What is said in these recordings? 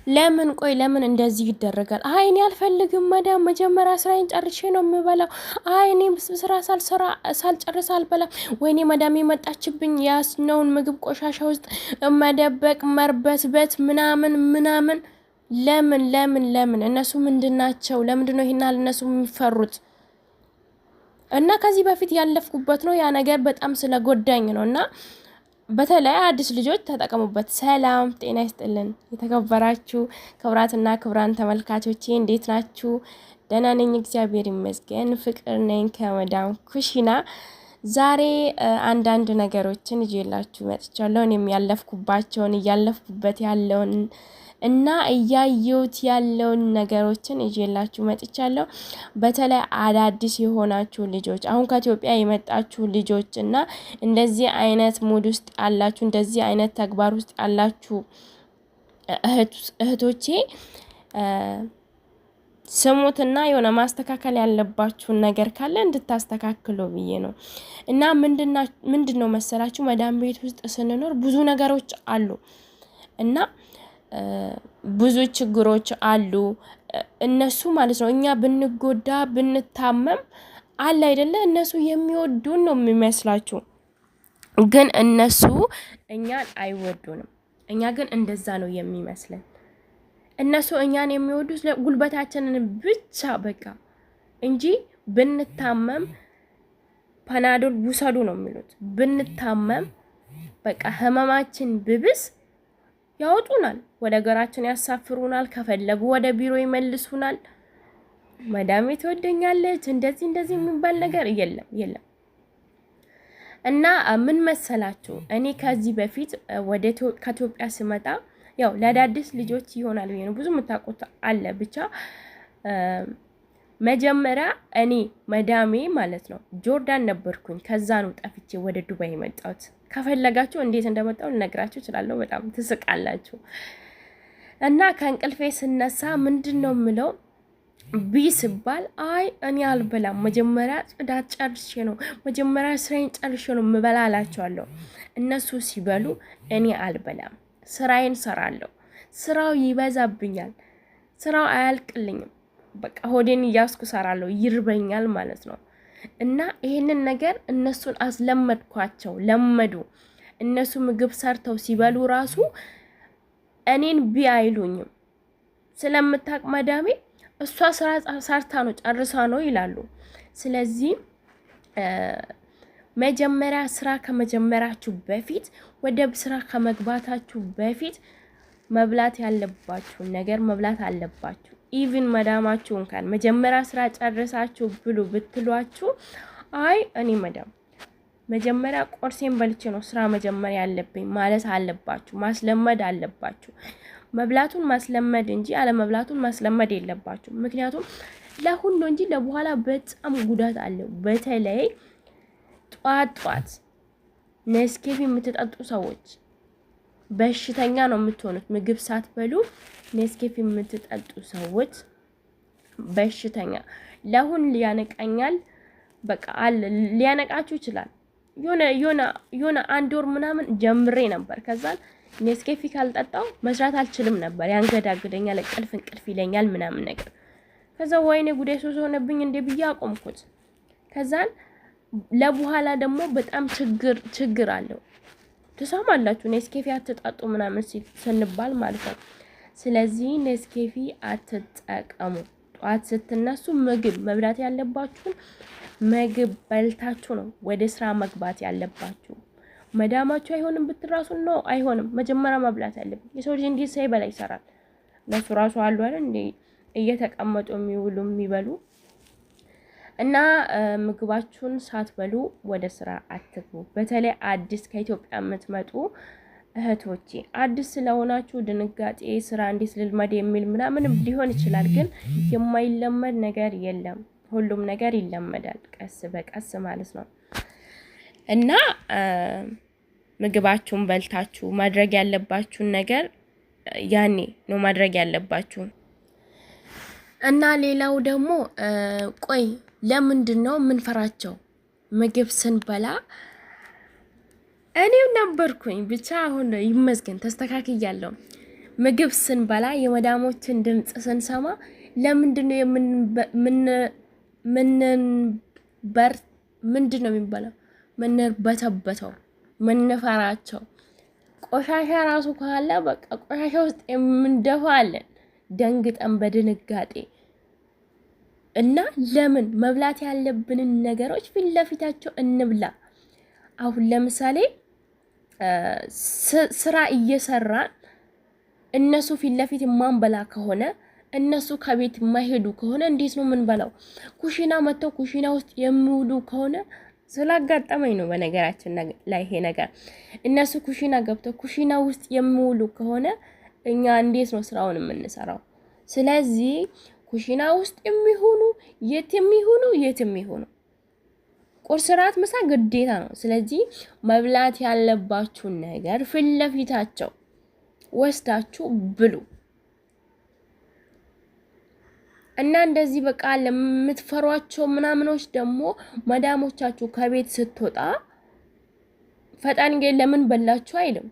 ለምን ቆይ ለምን እንደዚህ ይደረጋል? አይ እኔ አልፈልግም መዳም መጀመሪያ ስራዬን ጨርሼ ነው የምበላው። አይ እኔ ስራ ሳልጨርስ አልበላም። ወይኔ መዳም የመጣችብኝ ያስነውን ምግብ ቆሻሻ ውስጥ መደበቅ መርበትበት ምናምን ምናምን። ለምን እነሱ ምንድናቸው? ለምንድነው ይሄን ያህል እነሱ የሚፈሩት? እና ከዚህ በፊት ያለፍኩበት ነው ያ ነገር በጣም ስለጎዳኝ ነውና በተለይ አዲስ ልጆች ተጠቀሙበት። ሰላም ጤና ይስጥልን። የተከበራችሁ ክብራትና ክብራን ተመልካቾቼ እንዴት ናችሁ? ደህና ነኝ እግዚአብሔር ይመስገን። ፍቅር ነኝ ከመዳም ኩሽና። ዛሬ አንዳንድ ነገሮችን ይዤላችሁ መጥቻለሁ። እኔም ያለፍኩባቸውን እያለፍኩበት ያለውን እና እያየሁት ያለውን ነገሮችን ይዤላችሁ መጥቻለሁ። በተለይ አዳዲስ የሆናችሁ ልጆች አሁን ከኢትዮጵያ የመጣችሁ ልጆች እና እንደዚህ አይነት ሙድ ውስጥ ያላችሁ እንደዚህ አይነት ተግባር ውስጥ ያላችሁ እህቶቼ ስሙትና የሆነ ማስተካከል ያለባችሁን ነገር ካለ እንድታስተካክሉ ብዬ ነው። እና ምንድነው መሰላችሁ መዳም ቤት ውስጥ ስንኖር ብዙ ነገሮች አሉ እና ብዙ ችግሮች አሉ። እነሱ ማለት ነው እኛ ብንጎዳ ብንታመም አለ አይደለ እነሱ የሚወዱን ነው የሚመስላችሁ፣ ግን እነሱ እኛን አይወዱንም። እኛ ግን እንደዛ ነው የሚመስለን። እነሱ እኛን የሚወዱት ጉልበታችንን ብቻ በቃ እንጂ ብንታመም ፓናዶል ውሰዱ ነው የሚሉት። ብንታመም በቃ ህመማችን ብብስ ያወጡናል፣ ወደ ሀገራችን ያሳፍሩናል፣ ከፈለጉ ወደ ቢሮ ይመልሱናል። መዳሜ ትወደኛለች እንደዚህ የሚባል ነገር የለም። እና ምን መሰላችሁ እኔ ከዚህ በፊት ከኢትዮጵያ ስመጣ ያው ለአዳዲስ ልጆች ይሆናል ብዬ ነው፣ ብዙ የምታውቁት አለ ብቻ። መጀመሪያ እኔ መዳሜ ማለት ነው ጆርዳን ነበርኩኝ። ከዛ ነው ጠፍቼ ወደ ዱባይ የመጣሁት። ከፈለጋችሁ እንዴት እንደመጣሁ ልነግራችሁ እችላለሁ፣ በጣም ትስቃላችሁ። እና ከእንቅልፌ ስነሳ ምንድነው ምለው ቢስባል አይ እኔ አልበላም፣ መጀመሪያ ጽዳት ጨርሼ ነው መጀመሪያ ስራዬን ጨርሼ ነው የምበላላቸዋለሁ። እነሱ ሲበሉ እኔ አልበላም፣ ስራዬን ሰራለሁ። ስራው ይበዛብኛል፣ ስራው አያልቅልኝም። በቃ ሆዴን እያስኩ ሰራለሁ፣ ይርበኛል ማለት ነው። እና ይሄንን ነገር እነሱን አስለመድኳቸው፣ ለመዱ። እነሱ ምግብ ሰርተው ሲበሉ ራሱ እኔን ቢያይሉኝም ስለምታቅ መዳሜ እሷ ስራ ሰርታ ነው ጨርሳ ነው ይላሉ። ስለዚህ መጀመሪያ ስራ ከመጀመራችሁ በፊት ወደ ስራ ከመግባታችሁ በፊት መብላት ያለባችሁ ነገር መብላት አለባችሁ። ኢቭን መዳማችሁ እንኳን መጀመሪያ ስራ ጨርሳችሁ ብሉ ብትሏችሁ አይ እኔ መዳም መጀመሪያ ቆርሴን በልቼ ነው ስራ መጀመሪያ ያለብኝ ማለት አለባችሁ። ማስለመድ አለባችሁ። መብላቱን ማስለመድ እንጂ አለ መብላቱን ማስለመድ የለባችሁ። ምክንያቱም ለሁሉ እንጂ ለበኋላ በጣም ጉዳት አለው። በተለይ ጧት ኔስኬፊ የምትጠጡ ሰዎች በሽተኛ ነው የምትሆኑት። ምግብ ሳትበሉ ኔስኬፊ የምትጠጡ ሰዎች በሽተኛ ለሁን ሊያነቃኛል በቃ አለ ሊያነቃችሁ ይችላል። የሆነ አንድ ወር ምናምን ጀምሬ ነበር። ከዛ ኔስኬፊ ካልጠጣው መስራት አልችልም ነበር፣ ያንገዳግደኛል፣ እንቅልፍ ይለኛል ምናምን ነገር። ከዛ ወይኔ ጉዴ ሶስ ሆነብኝ እንደ ብዬ አቆምኩት። ከዛን ለበኋላ ደግሞ በጣም ችግር አለው። ትሰማላችሁ ኔስኬፊ አትጠጡ ምናምን ስንባል ማለት ነው። ስለዚህ ኔስኬፊ አትጠቀሙ። ጧት ስትነሱ ምግብ መብላት ያለባችሁ ምግብ በልታችሁ ነው ወደ ስራ መግባት ያለባችሁ። መዳማችሁ አይሆንም ብትራሱ ነው አይሆንም። መጀመሪያ መብላት ያለብን የሰው ልጅ እንዴት ሳይበላ ይሰራል? ለሱ ራሱ አሉ አይደል እንዴ እየተቀመጡ የሚውሉ የሚበሉ። እና ምግባችሁን ሳትበሉ ወደ ስራ አትግቡ። በተለይ አዲስ ከኢትዮጵያ የምትመጡ እህቶቼ አዲስ ስለሆናችሁ ድንጋጤ ስራ እንዴት ልልመድ የሚል ምናምን ሊሆን ይችላል። ግን የማይለመድ ነገር የለም፣ ሁሉም ነገር ይለመዳል ቀስ በቀስ ማለት ነው። እና ምግባችሁን በልታችሁ ማድረግ ያለባችሁን ነገር ያኔ ነው ማድረግ ያለባችሁ። እና ሌላው ደግሞ ቆይ ለምንድነው የምንፈራቸው? ምግብ ስንበላ እኔው ነበርኩኝ ብቻ አሁን ይመስገን ተስተካክያለሁ። ምግብ ስንበላ የመዳሞችን ድምጽ ስንሰማ ለምንድነው በር ምንድነው የሚባለው ምንርበተበተው ምንፈራቸው? ቆሻሻ ራሱ ካለ በቃ ቆሻሻ ውስጥ የምንደፋለን ደንግጠን በድንጋጤ እና ለምን መብላት ያለብንን ነገሮች ፊት ለፊታቸው እንብላ። አሁን ለምሳሌ ስራ እየሰራን እነሱ ፊት ለፊት ማንበላ ከሆነ እነሱ ከቤት ማይሄዱ ከሆነ እንዴት ነው ምን በላው? ኩሽና መተው ኩሽና ውስጥ የሚውሉ ከሆነ ስላጋጠመኝ ነው። በነገራችን ላይ ይሄ ነገር እነሱ ኩሽና ገብተው ኩሽና ውስጥ የሚውሉ ከሆነ እኛ እንዴት ነው ስራውን የምንሰራው? ስለዚህ ኩሽና ውስጥ የሚሆኑ የትም ይሁኑ ቁርስ፣ ራት፣ ምሳ ግዴታ ነው። ስለዚህ መብላት ያለባችሁ ነገር ፊት ለፊታቸው ወስዳችሁ ብሉ እና እንደዚህ በቃ ለምትፈሯቸው ምናምኖች ደግሞ መዳሞቻችሁ ከቤት ስትወጣ ፈጣን ለምን በላችሁ አይልም።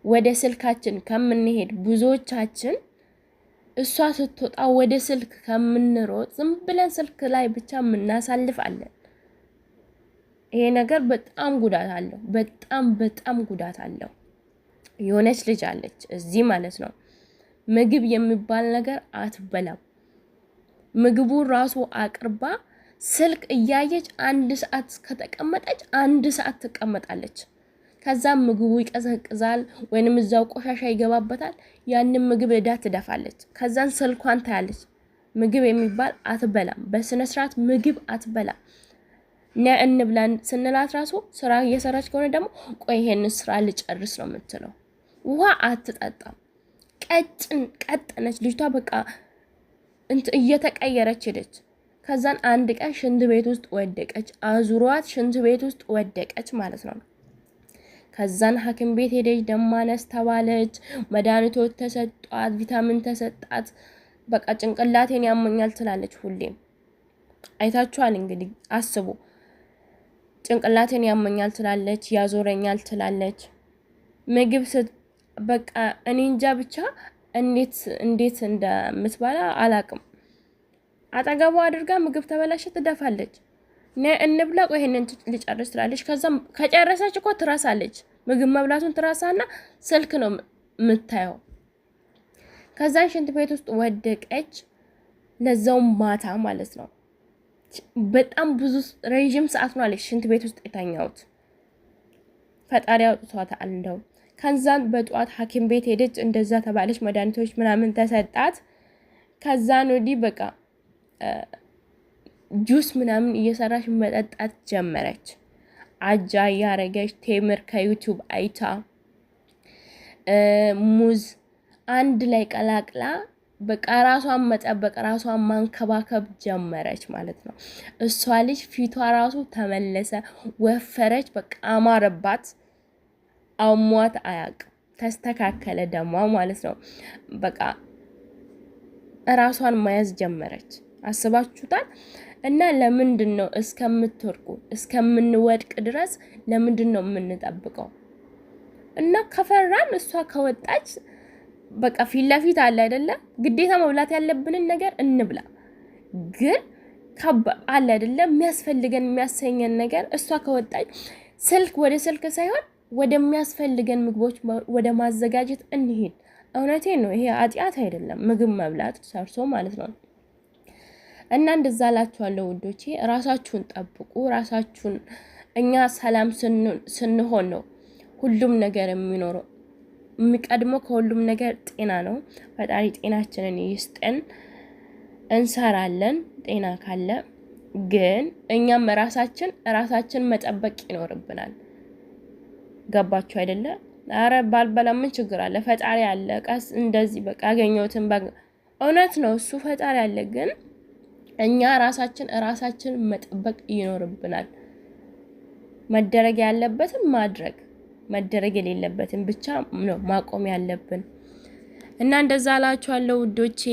ወደ ስልካችን ከምንሄድ ብዙዎቻችን እሷ ስትወጣ ወደ ስልክ ከምንሮጥ ዝም ብለን ስልክ ላይ ብቻ ምናሳልፋለን። ይሄ ነገር በጣም ጉዳት አለው። በጣም ጉዳት አለው። የሆነች ልጅ አለች እዚህ ማለት ነው ምግብ የሚባል ነገር አትበላም። ምግቡ ራሱ አቅርባ ስልክ እያየች 1 ሰዓት ከተቀመጠች 1 ሰዓት ትቀመጣለች። ከዛ ምግቡ ይቀዘቅዛል ወይንም እዛው ቆሻሻ ይገባበታል። ያንን ምግብ እዳ ትደፋለች። ከዛን ስልኳን ታያለች። ምግብ የሚባል አትበላም። በስነ ስርዓት ምግብ አትበላም። እንብላን ስንላት ራሱ ስራ እየሰራች ከሆነ ደግሞ ቆይ ይሄን ስራ ልጨርስ ነው የምትለው። ውሃ አትጠጣም። ቀጥነች ልጅቷ በቃ እየተቀየረች ሄደች። ከዛን አንድ ቀን ሽንት ቤት ውስጥ ወደቀች። አዙሯት ሽንት ቤት ውስጥ ወደቀች ማለት ነው። ከዛን ሐኪም ቤት ሄደች። ደም ማነስ ተባለች። መድኃኒቶች ተሰጣት፣ ቪታሚን ተሰጣት። በቃ ጭንቅላቴን ያመኛል ትላለች ሁሌም። አይታችኋል እንግዲህ አስቡ። ጭንቅላቴን ያመኛል ትላለች፣ ያዞረኛል ትላለች። ምግብ በቃ እኔ እንጃ ብቻ እንዴት እንደምትበላ አላቅም። አጠገቧ አድርጋ ምግብ ተበላሸ ትደፋለች። እንብላ ቆይ ይሄንን ልጨርስ ትላለች። ከዛም ከጨረሰች እኮ ትራሳለች። ምግብ መብላቱን ትራሳና ስልክ ነው የምታየው። ከዛን ሽንት ቤት ውስጥ ወደቀች። ለዛው ማታ ማለት ነው። በጣም ብዙ ረጅም ሰዓት ነው አለች ሽንት ቤት ውስጥ የታኛውት። ፈጣሪ አውጥቷታል እንደው። ከዛን በጧት ሐኪም ቤት ሄደች። እንደዛ ተባለች። መድኃኒቶች ምናምን ተሰጣት። ከዛን ወዲህ በቃ ጁስ ምናምን እየሰራች መጠጣት ጀመረች። አጃ ያረገች ቴምር ከዩቲዩብ አይታ ሙዝ አንድ ላይ ቀላቅላ በቃ ራሷን መጠበቅ ራሷን ማንከባከብ ጀመረች ማለት ነው። እሷ ልጅ ፊቷ ራሱ ተመለሰ፣ ወፈረች፣ በቃ አማረባት። አሟት አያውቅም። ተስተካከለ ደማ ማለት ነው። በቃ ራሷን መያዝ ጀመረች። አስባችሁታል? እና ለምንድነው እስከምትወርቁ እስከምንወድቅ ድረስ ለምንድነው የምንጠብቀው? እና ከፈራን እሷ ከወጣች በቃ ፊት ለፊት አለ አይደለ? ግዴታ መብላት ያለብንን ነገር እንብላ። ግን አለ አይደለ? የሚያስፈልገን የሚያሰኘን ነገር እሷ ከወጣች ወደ ስልክ ሳይሆን ወደሚያስፈልገን ምግቦች ወደ ማዘጋጀት እንሂድ። እውነቴን ነው። ይሄ አጥያት አይደለም ምግብ መብላት ሰርሶ ማለት ነው። እና እንደዛ ላችኋለሁ ውዶቼ፣ ራሳችሁን ጠብቁ። ራሳችሁን እኛ ሰላም ስንሆን ነው ሁሉም ነገር የሚኖረው። የሚቀድመው ከሁሉም ነገር ጤና ነው። ፈጣሪ ጤናችንን ይስጠን። እንሰራለን ጤና ካለ። ግን እኛም ራሳችን መጠበቅ ይኖርብናል። ገባችሁ አይደለ? አረ ባልበላ ምን ችግር አለ? ፈጣሪ አለ። ቀስ እንደዚህ በቃ ያገኘሁትን እውነት ነው እሱ ፈጣሪ አለ። ግን እኛ ራሳችን መጠበቅ ይኖርብናል። መደረግ ያለበትን ማድረግ፣ መደረግ የሌለበትን ብቻ ነው ማቆም ያለብን። እና እንደዛ አላችኋለሁ ውዶቼ።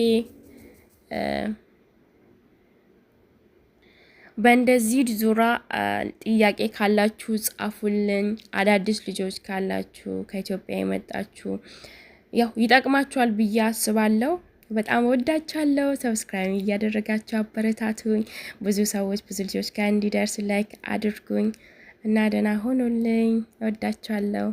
በእንደዚህ ዙሪያ ጥያቄ ካላችሁ ጻፉልኝ። አዳዲስ ልጆች ካላችሁ ከኢትዮጵያ የመጣችሁ ያው ይጠቅማችኋል ብዬ አስባለሁ። በጣም ወዳችኋለሁ። ሰብስክራይብ እያደረጋችሁ አበረታቱኝ። ብዙ ሰዎች ብዙ ልጆች ጋር እንዲደርስ ላይክ አድርጉኝ እና ደህና ሆኑልኝ። ወዳችኋለሁ።